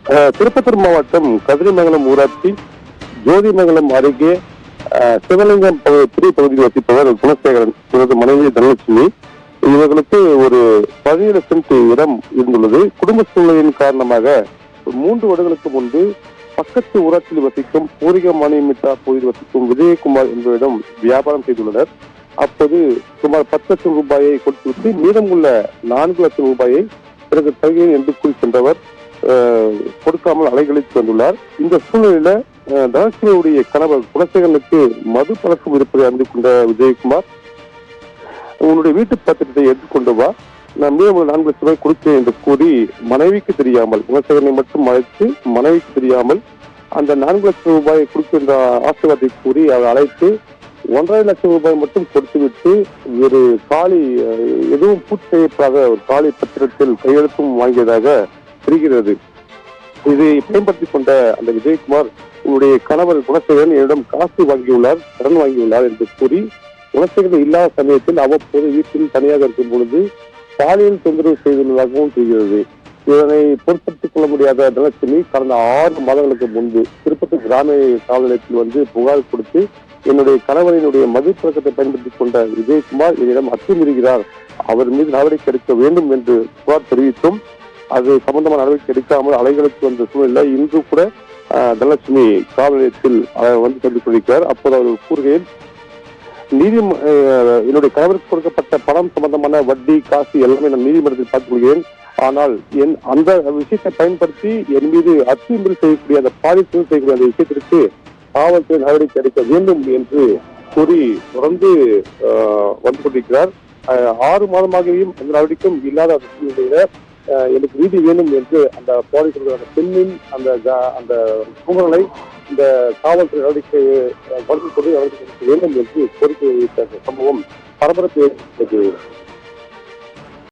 திருப்பத்தூர் மாவட்டம் கதிரிமங்கலம் ஊராட்சி ஜோதிமங்கலம் அருகே சிவலிங்கம் புதிய பகுதியில் வசிப்பவர் குணசேகரன், இவரது மனைவி தனலட்சுமி. இவர்களுக்கு ஒரு 17 சென்ட் இடம் இருந்துள்ளது. குடும்ப சூழ்நிலையின் காரணமாக 3 வருடங்களுக்கு முன்பு பக்கத்து ஊராட்சியில் வசிக்கும் பூரிக மானியமிட்டா பகுதியில் வசிக்கும் விஜயகுமார் என்பவரிடம் வியாபாரம் செய்துள்ளனர். அப்போது சுமார் 10 லட்சம் ரூபாயை கொடுத்துவிட்டு மீதம் உள்ள 4 லட்சம் ரூபாயை பிறகு தருகிறேன் என்று கூறி சென்றவர் கொடுக்காமல் அலைகழித்து வந்துள்ளார். இந்த சூழ்நிலையில தனலட்சுமியுடைய கணவர் குணசேகரனுக்கு மது பழக்கம் இருப்பதை அறிந்து கொண்ட விஜயகுமார், உன்னுடைய வீட்டு பத்திரத்தை எடுத்துக்கொண்டு வா, நான் மீதம் 4 லட்சம் ரூபாய் கொடுத்தேன் என்று கூறி மனைவிக்கு தெரியாமல், குணசேகரனை மட்டும் அழைத்து மனைவிக்கு தெரியாமல் அந்த 4 லட்சம் ரூபாயை கொடுக்கின்ற ஆசீர்வாதத்தை கூறி அதை அழைத்து 1.5 லட்சம் ரூபாய் மட்டும் கொடுத்துவிட்டு ஒரு காலி, எதுவும் பூர்த்தி செய்யப்படாத ஒரு காலி பத்திரத்தில் கையெழுத்தும் வாங்கியதாக தெரிகிறது. இதை பயன்படுத்திக் கொண்ட அந்த விஜயகுமார், உன்னுடைய கணவர் குணசேகரன் என்னிடம் காசு வாங்கியுள்ளார், கடன் வாங்கியுள்ளார் என்று கூறி குணசேகரன் இல்லாத சமயத்தில் அவ்வப்போது வீட்டில் தனியாக இருக்கும் பொழுது பாலியல் தொந்தரவு செய்துள்ளதாகவும் தெரிகிறது. இதனை பொருட்படுத்திக் கொள்ள முடியாத தனலட்சுமி கடந்த 6 மாதங்களுக்கு முன்பு திருப்பத்தூர் கிராம காவல் நிலையத்தில் புகார் கொடுத்து, என்னுடைய கணவரினுடைய மது பழக்கத்தை பயன்படுத்திக் கொண்ட விஜயகுமார் என்னிடம் அத்துமீறுகிறார், அவர் மீது நடவடிக்கை எடுக்க வேண்டும் என்று புகார் தெரிவித்தும் அது சம்பந்தமான நடவடிக்கை எடுக்காமல் அலைகளுக்கு வந்த சூழ்நிலை இன்று கூட தனலட்சுமி காவல் நிலையத்தில் சென்று கொண்டிருக்கிறார். அப்போது அவர்கள் கூறுகையில், என்னுடைய கணவருக்கு கொடுக்கப்பட்ட பணம் சம்பந்தமான வட்டி காசு எல்லாமே நான் நீதிமன்றத்தில் பார்த்துக் கொள்கிறேன். ஆனால் அந்த விஷயத்தை பயன்படுத்தி என் மீது அத்துமீறல் செய்யக்கூடிய அந்த பாதிப்பு செய்யக்கூடிய அந்த விஷயத்திற்கு காவல்துறை நடவடிக்கை எடுக்க வேண்டும் என்று கூறி தொடர்ந்து வந்து கொண்டிருக்கிறார். 6 மாதமாகவும் அந்த நடவடிக்கையும் இல்லாத சூழ்நிலையில எனக்கு நீதி வேண்டும் என்று அந்த போலீஸ் அந்த பெண்ணின் அந்த சூழலை இந்த காவல்துறை நடவடிக்கை வேண்டும் என்று கோரிக்கை வைத்த சம்பவம் பரபரப்பு ஏற்பட்டது.